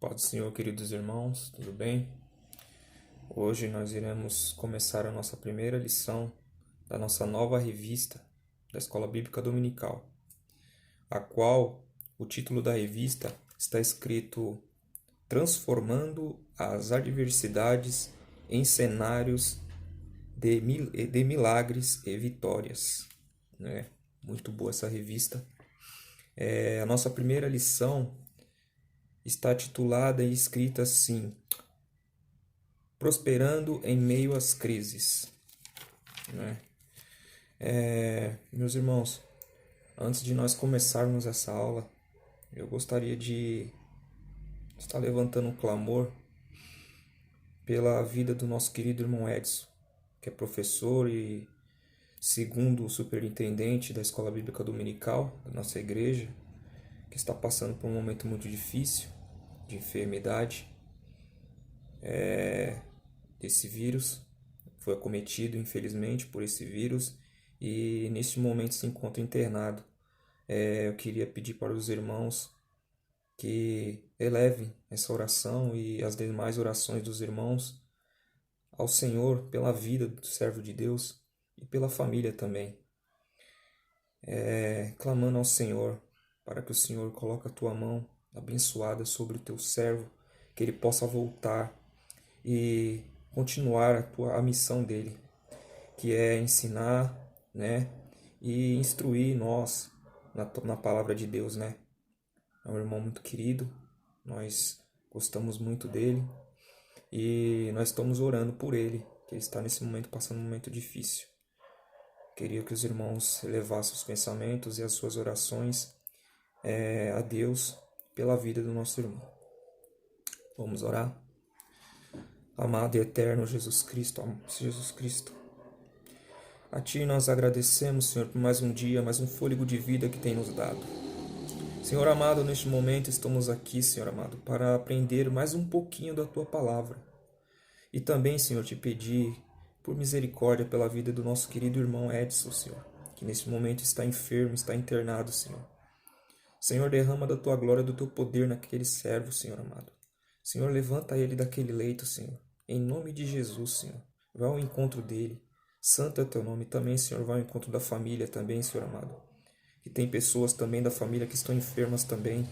Paz do Senhor, queridos irmãos, tudo bem? Hoje nós iremos começar a nossa primeira lição da nossa nova revista da Escola Bíblica Dominical, a qual o título da revista está escrito Transformando as Adversidades em Cenários de Milagres e Vitórias. Muito boa essa revista. A nossa primeira lição está titulada e escrita assim: Prosperando em meio às crises. Meus irmãos, antes de nós começarmos essa aula, eu gostaria de estar levantando um clamor pela vida do nosso querido irmão Edson, que é professor e segundo superintendente da Escola Bíblica Dominical da nossa igreja, que está passando por um momento muito difícil de enfermidade desse vírus. Foi acometido, infelizmente, por esse vírus e neste momento se encontra internado. Eu queria pedir para os irmãos que elevem essa oração e as demais orações dos irmãos ao Senhor pela vida do servo de Deus e pela família também. Clamando ao Senhor para que o Senhor coloque a tua mão abençoada sobre o teu servo, que ele possa voltar e continuar a missão dele, que é ensinar, e instruir nós na palavra de Deus, É um irmão muito querido, nós gostamos muito dele e nós estamos orando por ele, que ele está nesse momento passando um momento difícil. Queria que os irmãos elevassem os pensamentos e as suas orações a Deus pela vida do nosso irmão. Vamos orar? Amado e eterno Jesus Cristo, a Ti nós agradecemos, Senhor, por mais um dia, mais um fôlego de vida que tem nos dado. Senhor amado, neste momento estamos aqui, Senhor amado, para aprender mais um pouquinho da Tua Palavra. E também, Senhor, te pedir por misericórdia pela vida do nosso querido irmão Edson, Senhor, que neste momento está enfermo, está internado, Senhor. Senhor, derrama da Tua glória, do Teu poder naquele servo, Senhor amado. Senhor, levanta ele daquele leito, Senhor. Em nome de Jesus, Senhor. Vai ao encontro dele. Santo é o Teu nome. Também, Senhor, vai ao encontro da família também, Senhor amado. E tem pessoas também da família que estão enfermas também.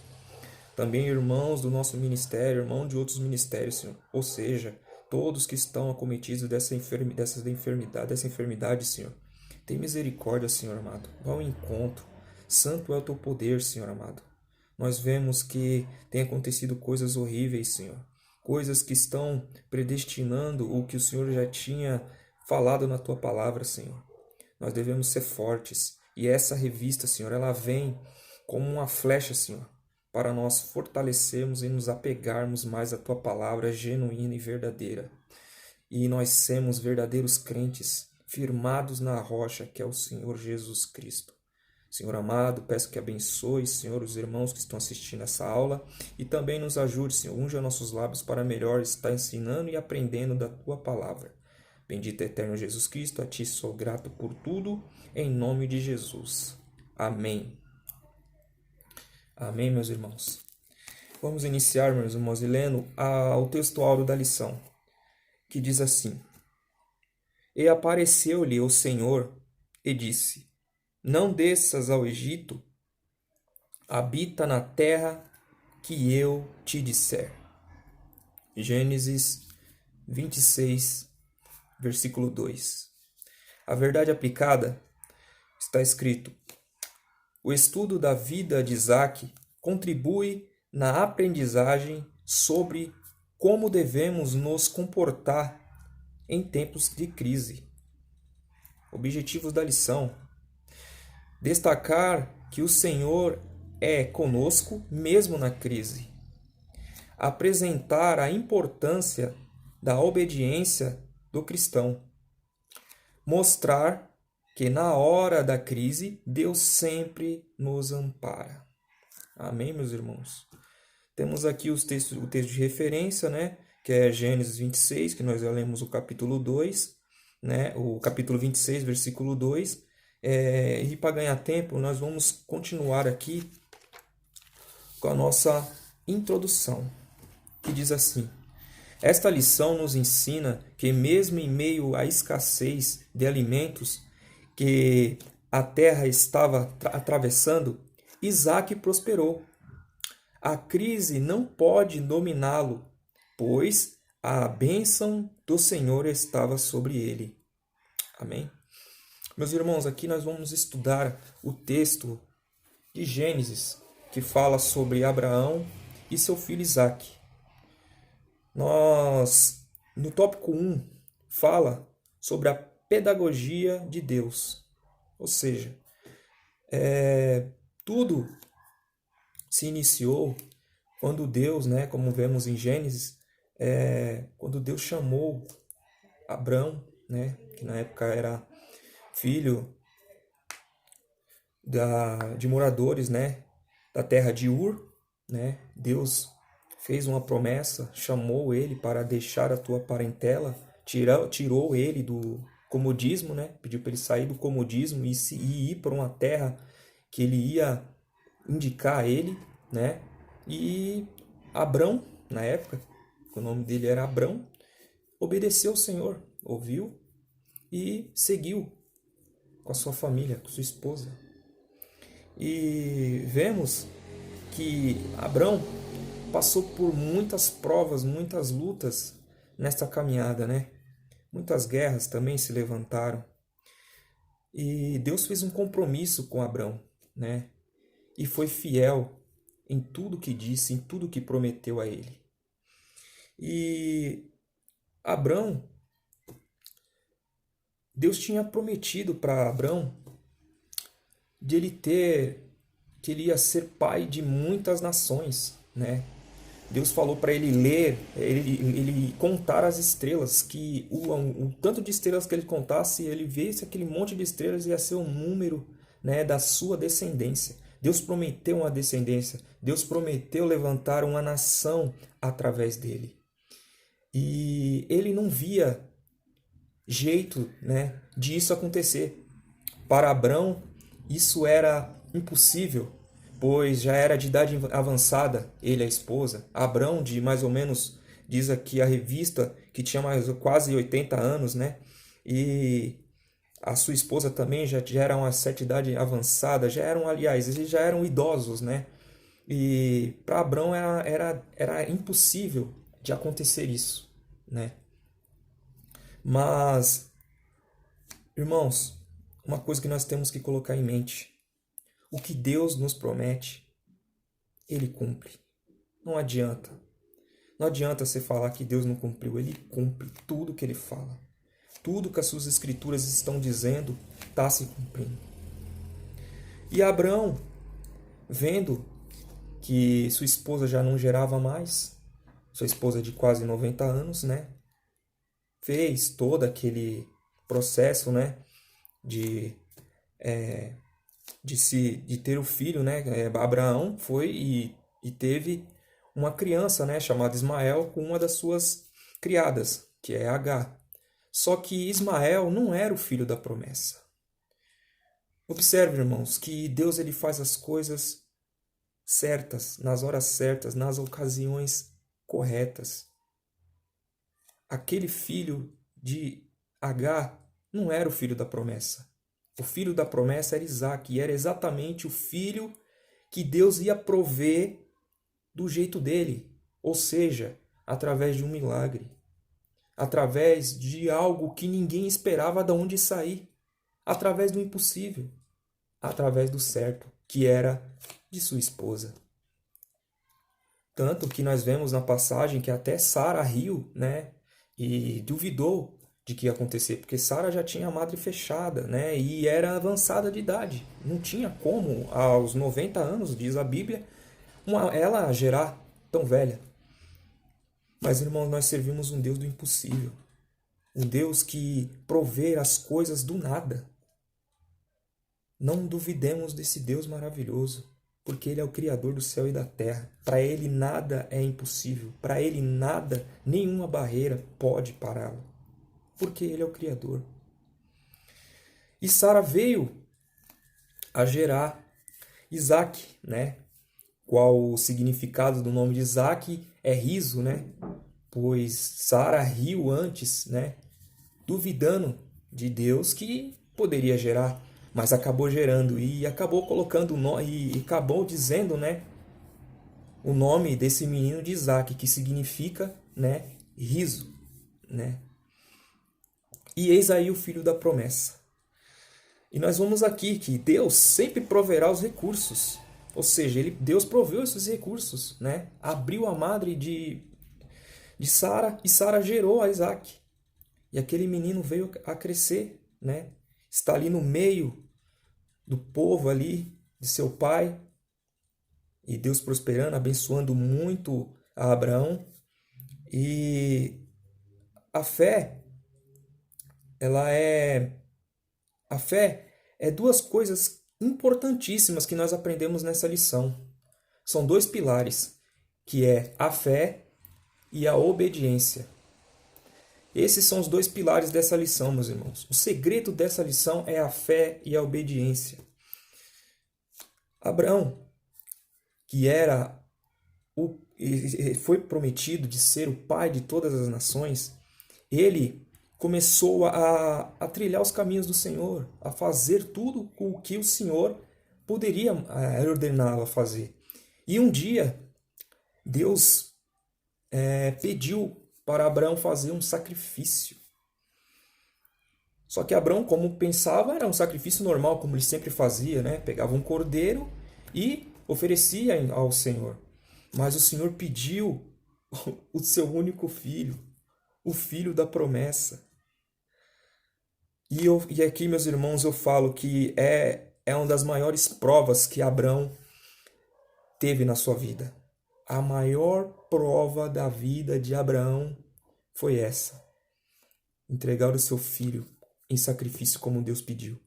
Também irmãos do nosso ministério, irmãos de outros ministérios, Senhor. Ou seja, todos que estão acometidos dessa enfermidade, Senhor. Tem misericórdia, Senhor amado. Vai ao encontro. Santo é o Teu poder, Senhor amado. Nós vemos que tem acontecido coisas horríveis, Senhor. Coisas que estão predestinando o que o Senhor já tinha falado na Tua palavra, Senhor. Nós devemos ser fortes. E essa revista, Senhor, ela vem como uma flecha, Senhor, para nós fortalecermos e nos apegarmos mais à Tua palavra genuína e verdadeira. E nós sermos verdadeiros crentes, firmados na rocha que é o Senhor Jesus Cristo. Senhor amado, peço que abençoe, Senhor, os irmãos que estão assistindo essa aula e também nos ajude, Senhor, unja nossos lábios para melhor estar ensinando e aprendendo da Tua palavra. Bendito eterno Jesus Cristo, a Ti sou grato por tudo, em nome de Jesus. Amém. Amém, meus irmãos. Vamos iniciar, meus irmãos, lendo o texto áureo da lição, que diz assim: E apareceu-lhe o Senhor e disse: Não desças ao Egito, habita na terra que eu te disser. Gênesis 26, versículo 2. A verdade aplicada está escrito: o estudo da vida de Isaac contribui na aprendizagem sobre como devemos nos comportar em tempos de crise. Objetivos da lição: destacar que o Senhor é conosco mesmo na crise. Apresentar a importância da obediência do cristão. Mostrar que na hora da crise Deus sempre nos ampara. Amém, meus irmãos? Temos aqui o texto de referência, que é Gênesis 26, que nós já lemos o capítulo 2, o capítulo 26, versículo 2. E para ganhar tempo, nós vamos continuar aqui com a nossa introdução. que diz assim: esta lição nos ensina que, mesmo em meio à escassez de alimentos que a terra estava atravessando, Isaac prosperou. A crise não pode dominá-lo, pois a bênção do Senhor estava sobre ele. Amém? Meus irmãos, aqui nós vamos estudar o texto de Gênesis, que fala sobre Abraão e seu filho Isaac. No tópico 1, fala sobre a pedagogia de Deus. Ou seja, tudo se iniciou quando Deus, como vemos em Gênesis, quando Deus chamou Abrão, que na época era filho de moradores, da terra de Ur, Deus fez uma promessa, chamou ele para deixar a tua parentela, tirou ele do comodismo, pediu para ele sair do comodismo e ir para uma terra que ele ia indicar a ele, E Abrão, na época, o nome dele era Abrão, obedeceu ao Senhor, ouviu e seguiu com a sua família, com sua esposa. E vemos que Abrão passou por muitas provas, muitas lutas nesta caminhada, Muitas guerras também se levantaram. E Deus fez um compromisso com Abrão, E foi fiel em tudo que disse, em tudo que prometeu a ele. E Abrão, Deus tinha prometido para Abrão que ele ia ser pai de muitas nações, Deus falou para ele ler, ele contar as estrelas, que o tanto de estrelas que ele contasse, ele visse aquele monte de estrelas ia ser o número, da sua descendência. Deus prometeu uma descendência, Deus prometeu levantar uma nação através dele. E ele não via jeito, de isso acontecer. Para Abrão, isso era impossível, pois já era de idade avançada, ele e a esposa. Abrão, de mais ou menos, diz aqui a revista, que tinha quase 80 anos, E a sua esposa também já era uma certa idade avançada, eles já eram idosos, E para Abrão era impossível de acontecer isso, Mas, irmãos, uma coisa que nós temos que colocar em mente: o que Deus nos promete, Ele cumpre. Não adianta. Não adianta você falar que Deus não cumpriu. Ele cumpre tudo que Ele fala. Tudo que as suas escrituras estão dizendo está se cumprindo. E Abrão, vendo que sua esposa já não gerava mais, sua esposa de quase 90 anos, fez todo aquele processo, de ter o filho, Abraão foi e teve uma criança, chamada Ismael, com uma das suas criadas, que é Agar. Só que Ismael não era o filho da promessa. Observe, irmãos, que Deus ele faz as coisas certas, nas horas certas, nas ocasiões corretas. Aquele filho de Agar não era o filho da promessa. O filho da promessa era Isaac, e era exatamente o filho que Deus ia prover do jeito dele, ou seja, através de um milagre, através de algo que ninguém esperava de onde sair, através do impossível, através do certo, que era de sua esposa. Tanto que nós vemos na passagem que até Sara riu, e duvidou de que ia acontecer, porque Sara já tinha a madre fechada, e era avançada de idade. Não tinha como, aos 90 anos, diz a Bíblia, ela gerar tão velha. Mas, irmãos, nós servimos um Deus do impossível. Um Deus que provê as coisas do nada. Não duvidemos desse Deus maravilhoso, porque Ele é o Criador do céu e da terra. Para Ele nada é impossível. Para Ele nada, nenhuma barreira pode pará-lo, porque Ele é o Criador. E Sara veio a gerar Isaac, qual o significado do nome de Isaac é riso, né? Pois Sara riu antes, né? Duvidando de Deus que poderia gerar, mas acabou gerando e acabou colocando e acabou dizendo, né, o nome desse menino de Isaac, que significa, né, riso, né? E eis aí o filho da promessa. E nós vamos aqui que Deus sempre proverá os recursos. Ou seja, Deus proveu esses recursos, né? Abriu a madre de Sara e Sara gerou a Isaac. E aquele menino veio a crescer, né? Está ali no meio do povo ali, de seu pai. E Deus prosperando, abençoando muito a Abraão. E a fé, ela é... A fé é duas coisas importantíssimas que nós aprendemos nessa lição. São dois pilares, que é a fé e a obediência. Esses são os dois pilares dessa lição, meus irmãos. O segredo dessa lição é a fé e a obediência. Abraão, que foi prometido de ser o pai de todas as nações, ele começou a trilhar os caminhos do Senhor, a fazer tudo o que o Senhor poderia ordená-lo a fazer. E um dia, Deus pediu para Abraão fazer um sacrifício. Só que Abraão, como pensava, era um sacrifício normal, como ele sempre fazia, né? Pegava um cordeiro e oferecia ao Senhor. Mas o Senhor pediu o seu único filho, o filho da promessa. E aqui, meus irmãos, eu falo que é uma das maiores provas que Abraão teve na sua vida. A maior prova da vida de Abraão foi essa: entregar o seu filho em sacrifício como Deus pediu.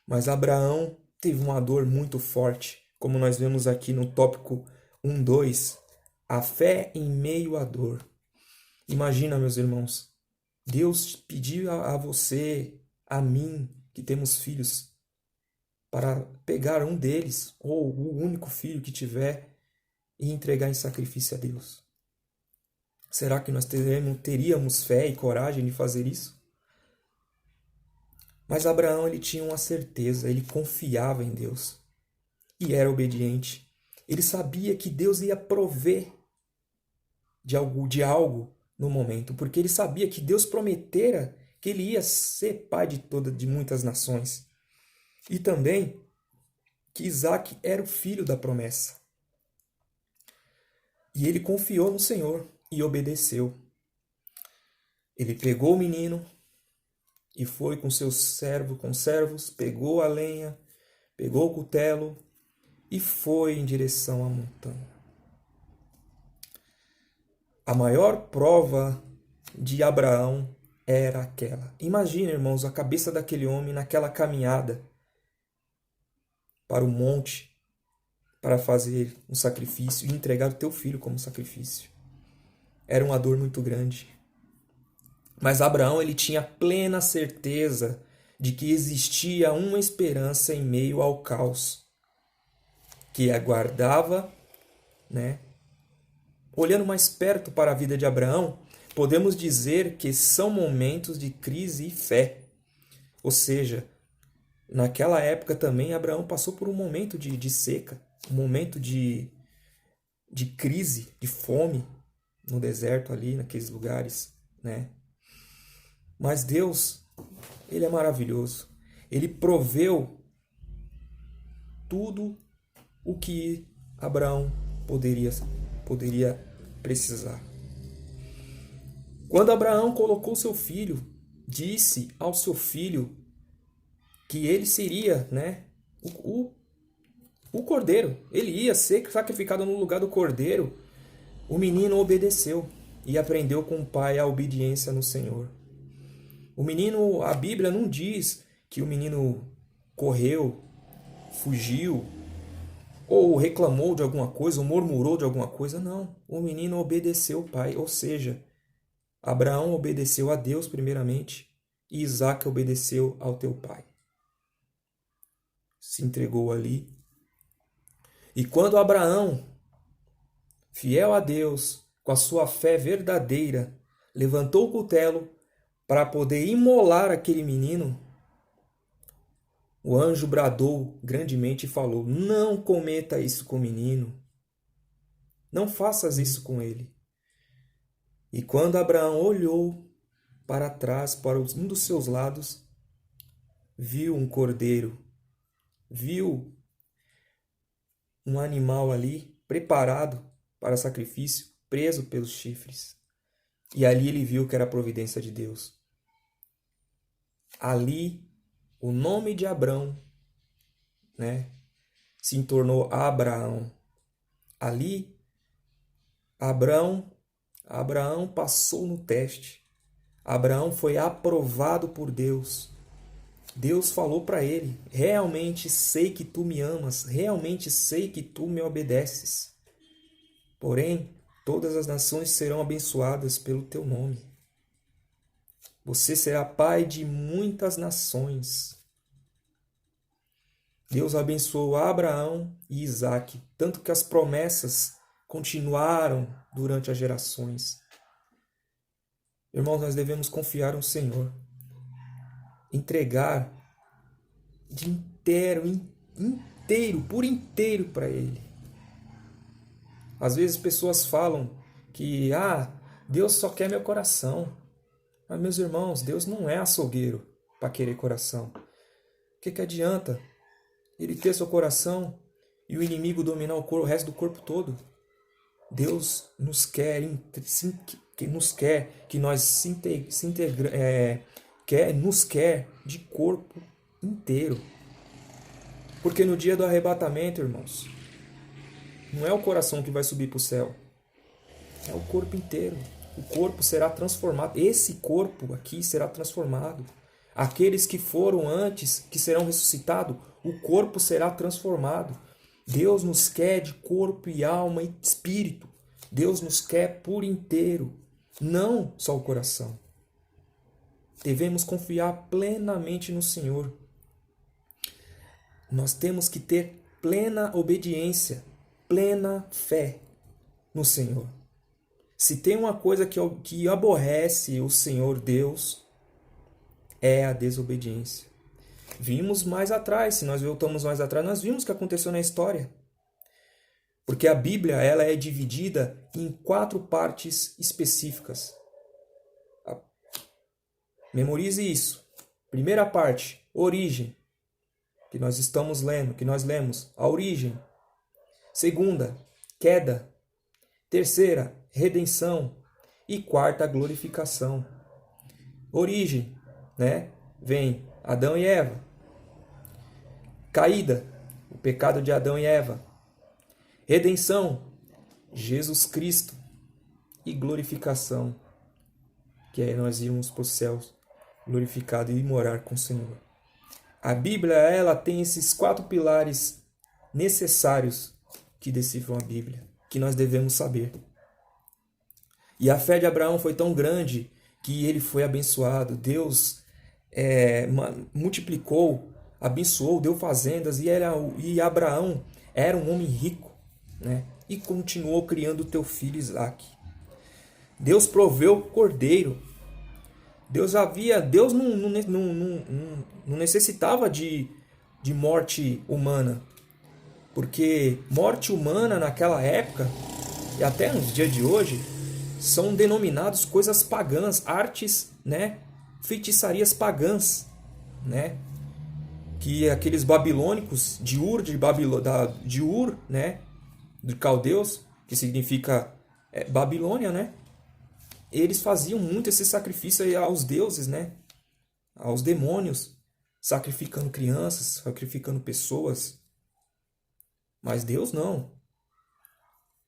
Mas Abraão teve uma dor muito forte, como nós vemos aqui no tópico 1:2, a fé em meio à dor. Imagina, meus irmãos, Deus pediu a você, a mim, que temos filhos, para pegar um deles, ou o único filho que tiver, e entregar em sacrifício a Deus. Será que nós teríamos fé e coragem de fazer isso? Mas Abraão, ele tinha uma certeza, ele confiava em Deus e era obediente. Ele sabia que Deus ia prover de algo no momento, porque ele sabia que Deus prometera que ele ia ser pai de muitas nações. E também que Isaac era o filho da promessa. E ele confiou no Senhor e obedeceu. Ele pegou o menino e foi com seus servos, pegou a lenha, pegou o cutelo e foi em direção à montanha. A maior prova de Abraão era aquela. Imagina, irmãos, a cabeça daquele homem naquela caminhada para o monte para fazer um sacrifício e entregar o teu filho como sacrifício. Era uma dor muito grande. Mas Abraão, ele tinha plena certeza de que existia uma esperança em meio ao caos que aguardava, né? Olhando mais perto para a vida de Abraão, podemos dizer que são momentos de crise e fé. Ou seja, naquela época também Abraão passou por um momento de seca, um momento de crise, de fome no deserto ali, naqueles lugares, né? Mas Deus, ele é maravilhoso. Ele proveu tudo o que Abraão poderia precisar. Quando Abraão colocou seu filho, disse ao seu filho que ele seria, né, o cordeiro. Ele ia ser sacrificado no lugar do cordeiro. O menino obedeceu e aprendeu com o pai a obediência no Senhor. O menino, a Bíblia não diz que o menino correu, fugiu, ou reclamou de alguma coisa, ou murmurou de alguma coisa. Não, o menino obedeceu o pai. Ou seja, Abraão obedeceu a Deus primeiramente e Isaac obedeceu ao teu pai. Se entregou ali. E quando Abraão, fiel a Deus, com a sua fé verdadeira, levantou o cutelo para poder imolar aquele menino, o anjo bradou grandemente e falou: Não cometa isso com o menino. Não faças isso com ele. E quando Abraão olhou para trás, para um dos seus lados, viu um cordeiro, viu um animal ali preparado para sacrifício, preso pelos chifres. E ali ele viu que era a providência de Deus. Ali, o nome de Abrão, né, se tornou Abraão. Ali, Abraão passou no teste. Abraão foi aprovado por Deus. Deus falou para ele: realmente sei que tu me amas, realmente sei que tu me obedeces. Porém, todas as nações serão abençoadas pelo teu nome. Você será pai de muitas nações. Deus abençoou Abraão e Isaque, tanto que as promessas continuaram durante as gerações. Irmãos, nós devemos confiar no Senhor, entregar de por inteiro para Ele. Às vezes pessoas falam que Deus só quer meu coração. Mas, meus irmãos, Deus não é açougueiro para querer coração. O que adianta Ele ter seu coração e o inimigo dominar o resto do corpo todo? Deus nos quer que nós nos quer de corpo inteiro. Porque no dia do arrebatamento, irmãos, não é o coração que vai subir para o céu, é o corpo inteiro. O corpo será transformado. Esse corpo aqui será transformado. Aqueles que foram antes, que serão ressuscitados, o corpo será transformado. Deus nos quer de corpo e alma e espírito. Deus nos quer por inteiro, não só o coração. Devemos confiar plenamente no Senhor. Nós temos que ter plena obediência, plena fé no Senhor. Se tem uma coisa que aborrece o Senhor Deus, é a desobediência. Vimos mais atrás, se nós voltamos mais atrás, nós vimos o que aconteceu na história. Porque a Bíblia ela é dividida em 4 partes específicas. Memorize isso. Primeira parte, origem, que nós estamos lendo, que nós lemos, a origem. Segunda, queda. Terceira, redenção. E quarta, glorificação. Origem, né? Vem Adão e Eva. Caída, o pecado de Adão e Eva. Redenção, Jesus Cristo. E glorificação, que aí nós irmos para os céus, glorificado e morar com o Senhor. A Bíblia, ela tem esses 4 pilares necessários que decifram a Bíblia, que nós devemos saber. E a fé de Abraão foi tão grande que ele foi abençoado. Deus multiplicou, abençoou, deu fazendas, e Abraão era um homem rico, né? E continuou criando o teu filho Isaque. Deus proveu o cordeiro. Deus não necessitava de morte humana, porque morte humana naquela época, e até nos dias de hoje, são denominados coisas pagãs, artes, né? Feitiçarias pagãs, né? Que aqueles babilônicos de Ur, né? De caldeus, que significa Babilônia, né? Eles faziam muito esse sacrifício aos deuses, né? Aos demônios, sacrificando crianças, sacrificando pessoas. Mas Deus não.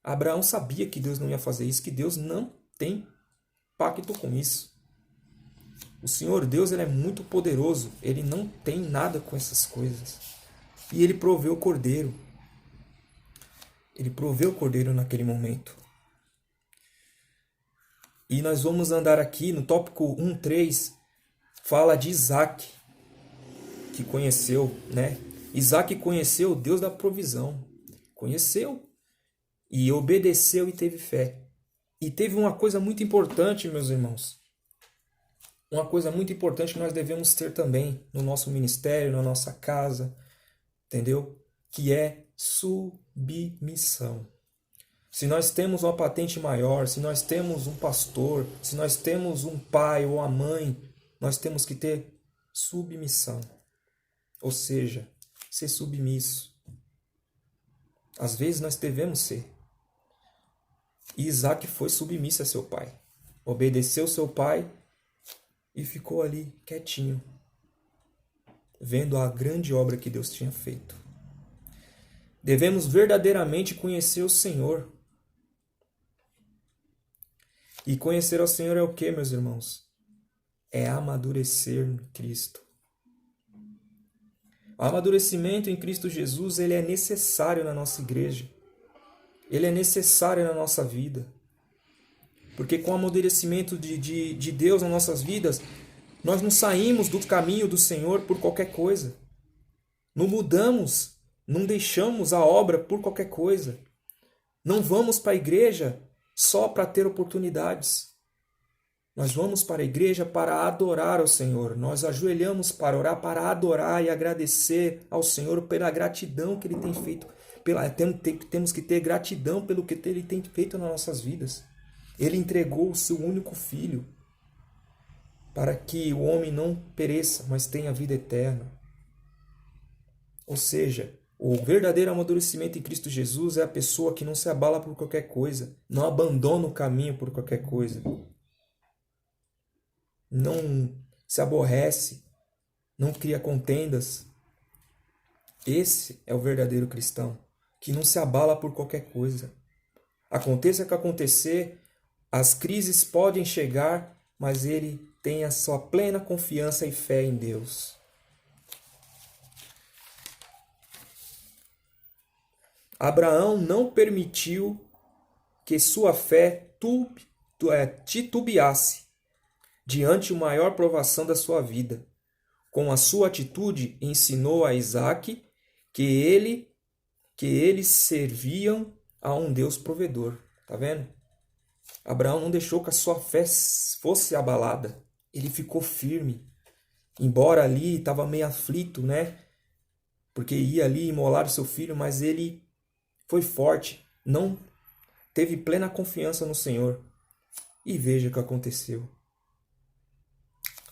Abraão sabia que Deus não ia fazer isso, que Deus não tem pacto com isso. O Senhor Deus, ele é muito poderoso, ele não tem nada com essas coisas. E ele proveu o cordeiro. Ele proveu o cordeiro naquele momento. E nós vamos andar aqui no tópico 1.3, fala de Isaque, que conheceu, né? Isaque conheceu o Deus da provisão. Conheceu e obedeceu e teve fé. E teve uma coisa muito importante, meus irmãos. Uma coisa muito importante que nós devemos ter também no nosso ministério, na nossa casa, entendeu? Que é submissão. Se nós temos uma patente maior, se nós temos um pastor, se nós temos um pai ou uma mãe, nós temos que ter submissão. Ou seja, ser submisso. Às vezes nós devemos ser. E Isaac foi submisso a seu pai. Obedeceu seu pai e ficou ali quietinho, vendo a grande obra que Deus tinha feito. Devemos verdadeiramente conhecer o Senhor. E conhecer ao Senhor é o que, meus irmãos? É amadurecer em Cristo. O amadurecimento em Cristo Jesus, ele é necessário na nossa igreja. Ele é necessário na nossa vida. Porque com o amadurecimento de Deus nas nossas vidas, nós não saímos do caminho do Senhor por qualquer coisa. Não mudamos, não deixamos a obra por qualquer coisa. Não vamos para a igreja só para ter oportunidades. Nós vamos para a igreja para adorar ao Senhor. Nós ajoelhamos para orar, para adorar e agradecer ao Senhor pela gratidão que Ele tem feito. Temos que ter gratidão pelo que Ele tem feito nas nossas vidas. Ele entregou o seu único filho para que o homem não pereça, mas tenha vida eterna. Ou seja, o verdadeiro amadurecimento em Cristo Jesus é a pessoa que não se abala por qualquer coisa, não abandona o caminho por qualquer coisa, não se aborrece, não cria contendas. Esse é o verdadeiro cristão, que não se abala por qualquer coisa. Aconteça o que acontecer, as crises podem chegar, mas ele tem a sua plena confiança e fé em Deus. Abraão não permitiu que sua fé titubeasse diante a maior provação da sua vida. Com a sua atitude, ensinou a Isaque que eles serviam a um Deus provedor. Tá vendo? Abraão não deixou que a sua fé fosse abalada. Ele ficou firme. Embora ali estava meio aflito, né? Porque ia ali imolar o seu filho, mas ele foi forte. Não teve plena confiança no Senhor. E veja o que aconteceu.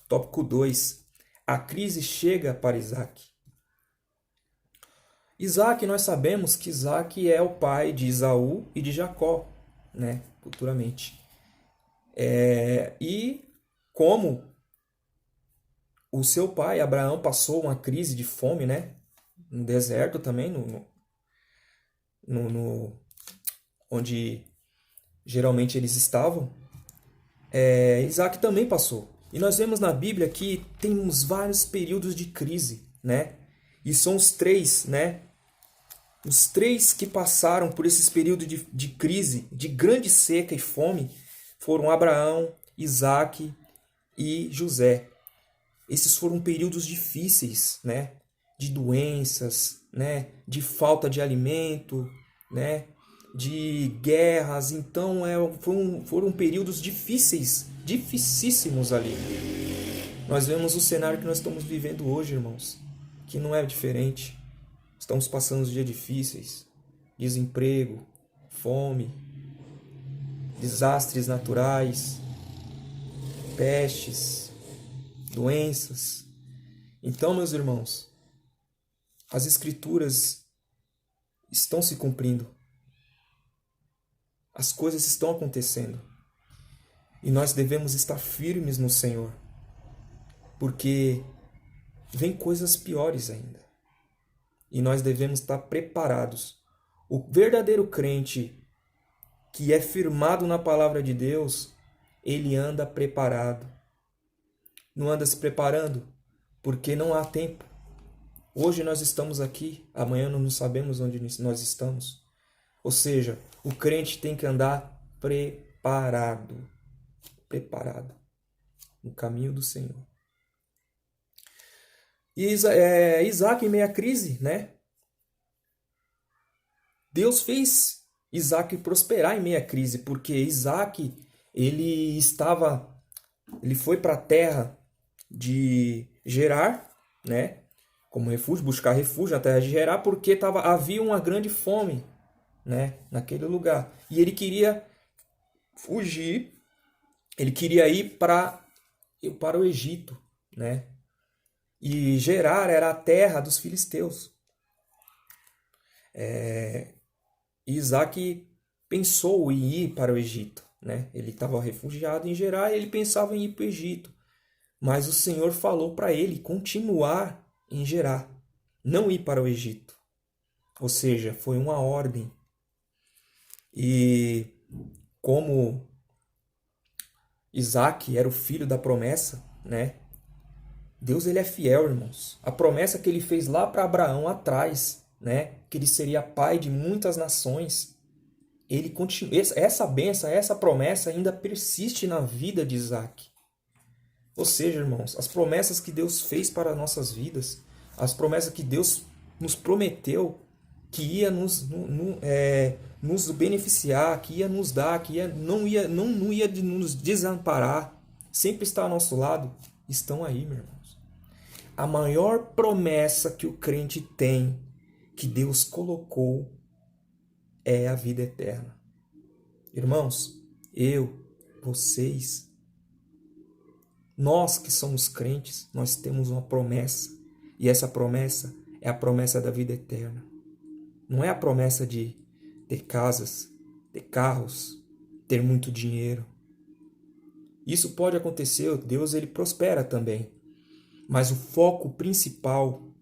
Tópico 2. A crise chega para Isaac. Isaac, nós sabemos que Isaac é o pai de Esaú e de Jacó, né? Futuramente. E como o seu pai, Abraão, passou uma crise de fome, né? No deserto também, onde geralmente eles estavam, Isaac também passou. E nós vemos na Bíblia que temos vários períodos de crise, né? E são os três, né? Os três que passaram por esses períodos de crise, de grande seca e fome, foram Abraão, Isaac e José. Esses foram períodos difíceis, né? De doenças, né? De falta de alimento, né? De guerras. Então foram períodos difíceis, dificíssimos ali. Nós vemos o cenário que nós estamos vivendo hoje, irmãos, que não é diferente. Estamos passando dias difíceis, desemprego, fome, desastres naturais, pestes, doenças. Então, meus irmãos, as Escrituras estão se cumprindo. As coisas estão acontecendo. E nós devemos estar firmes no Senhor, porque vem coisas piores ainda. E nós devemos estar preparados. O verdadeiro crente que é firmado na palavra de Deus, ele anda preparado. Não anda se preparando porque não há tempo. Hoje nós estamos aqui, amanhã não sabemos onde nós estamos. Ou seja, o crente tem que andar preparado. Preparado no caminho do Senhor. E Isaac em meio à crise, né? Deus fez Isaac prosperar em meio à crise, porque Isaac, ele foi para a terra de Gerar, né? Como refúgio, buscar refúgio na terra de Gerar, porque havia uma grande fome, né? Naquele lugar. E ele queria fugir, ele queria ir para o Egito, né? E Gerar era a terra dos filisteus. E Isaac pensou em ir para o Egito, né? Ele estava refugiado em Gerar e ele pensava em ir para o Egito. Mas o Senhor falou para ele continuar em Gerar, não ir para o Egito. Ou seja, foi uma ordem. E como Isaac era o filho da promessa, né? Deus ele é fiel, irmãos. A promessa que ele fez lá para Abraão atrás, né? Que ele seria pai de muitas nações. Ele continua, essa bênção, essa promessa ainda persiste na vida de Isaac. Ou seja, irmãos, as promessas que Deus fez para nossas vidas, as promessas que Deus nos prometeu, que ia nos beneficiar, que ia nos dar, não ia nos desamparar, sempre está ao nosso lado, estão aí, meus irmãos. A maior promessa que o crente tem, que Deus colocou, é a vida eterna. Irmãos, vocês, nós que somos crentes, nós temos uma promessa. E essa promessa é a promessa da vida eterna. Não é a promessa de ter casas, ter carros, ter muito dinheiro. Isso pode acontecer, Deus ele prospera também. Mas o foco principal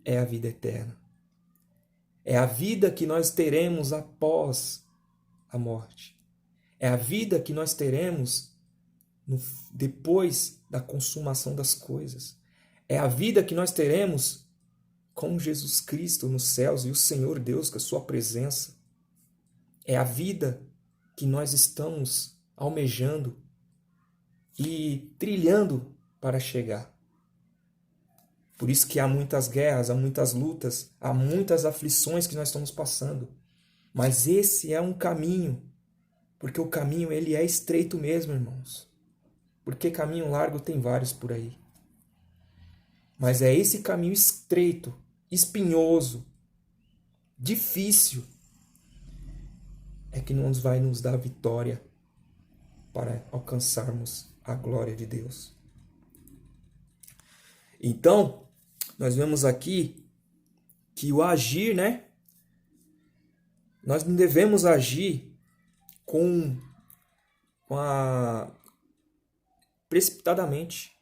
é a vida eterna. É a vida que nós teremos após a morte. É a vida que nós teremos depois da consumação das coisas. É a vida que nós teremos com Jesus Cristo nos céus e o Senhor Deus com a sua presença. É a vida que nós estamos almejando e trilhando para chegar. Por isso que há muitas guerras, há muitas lutas, há muitas aflições que nós estamos passando. Mas esse é um caminho, porque o caminho ele é estreito mesmo, irmãos. Porque caminho largo tem vários por aí. Mas é esse caminho estreito, espinhoso, difícil, é que nos vai nos dar vitória para alcançarmos a glória de Deus. Então, nós vemos aqui que o agir, né? Nós não devemos agir precipitadamente.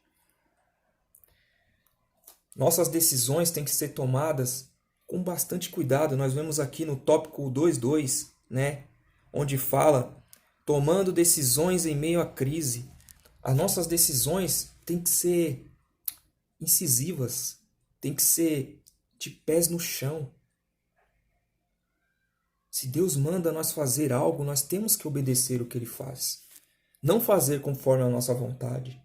Nossas decisões têm que ser tomadas com bastante cuidado. Nós vemos aqui no tópico 2.2, né? Onde fala, tomando decisões em meio à crise. As nossas decisões têm que ser incisivas, têm que ser de pés no chão. Se Deus manda nós fazer algo, nós temos que obedecer o que Ele faz. Não fazer conforme a nossa vontade.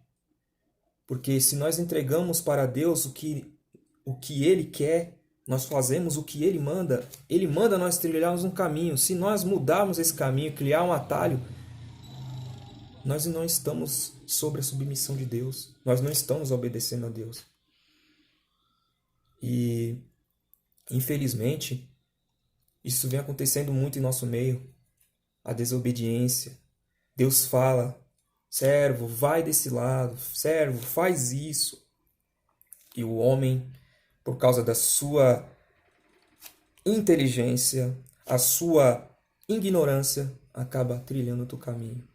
Porque se nós entregamos para Deus o que Ele quer, nós fazemos o que Ele manda nós trilharmos um caminho. Se nós mudarmos esse caminho, criar um atalho, nós não estamos sob a submissão de Deus. Nós não estamos obedecendo a Deus. E, infelizmente, isso vem acontecendo muito em nosso meio. A desobediência. Deus fala, servo, vai desse lado, servo, faz isso. E o homem, por causa da sua inteligência, a sua ignorância, acaba trilhando o teu caminho.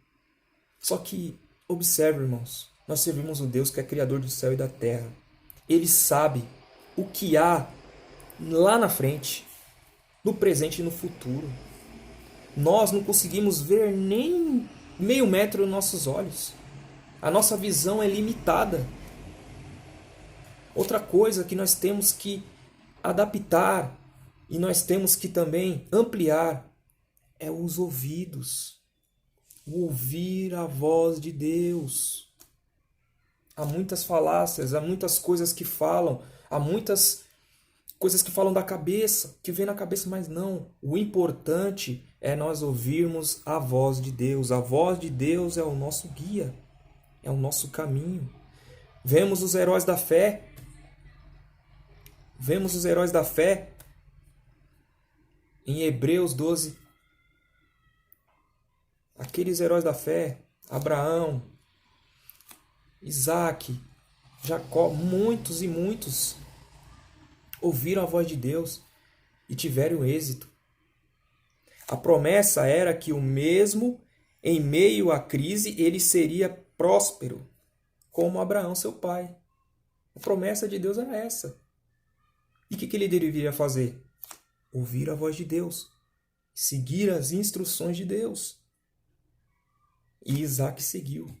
Só que, observe, irmãos, nós servimos um Deus que é Criador do céu e da terra. Ele sabe o que há lá na frente, no presente e no futuro. Nós não conseguimos ver nem meio metro nos nossos olhos. A nossa visão é limitada. Outra coisa que nós temos que adaptar e nós temos que também ampliar é os ouvidos. O ouvir a voz de Deus. Há muitas falácias, há muitas coisas que falam, há muitas coisas que falam da cabeça, que vem na cabeça, mas não. O importante é nós ouvirmos a voz de Deus. A voz de Deus é o nosso guia, é o nosso caminho. Vemos os heróis da fé. Vemos os heróis da fé em Hebreus 12. Aqueles heróis da fé, Abraão, Isaac, Jacó, muitos e muitos ouviram a voz de Deus e tiveram êxito. A promessa era que o mesmo em meio à crise ele seria próspero, como Abraão, seu pai. A promessa de Deus era essa. E o que ele deveria fazer? Ouvir a voz de Deus, seguir as instruções de Deus. E Isaac seguiu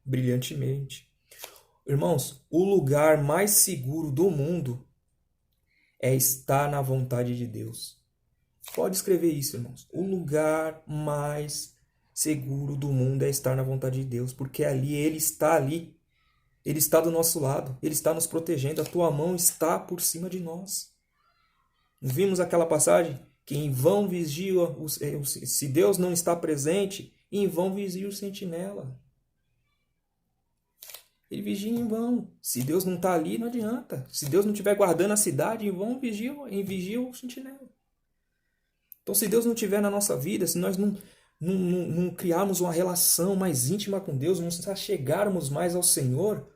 brilhantemente. Irmãos, o lugar mais seguro do mundo é estar na vontade de Deus. Pode escrever isso, irmãos. O lugar mais seguro do mundo é estar na vontade de Deus, porque ali Ele está ali. Ele está do nosso lado, Ele está nos protegendo, a tua mão está por cima de nós. Vimos aquela passagem que em vão vigia, se Deus não está presente, em vão vigia o sentinela. Ele vigia em vão. Se Deus não está ali, não adianta. Se Deus não estiver guardando a cidade, em vão vigia o sentinela. Então, se Deus não estiver na nossa vida, se nós não criarmos uma relação mais íntima com Deus, não nos achegarmos mais ao Senhor,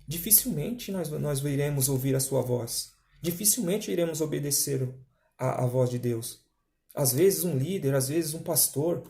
dificilmente nós iremos ouvir a sua voz. Dificilmente iremos obedecer a voz de Deus. Às vezes um líder, às vezes um pastor,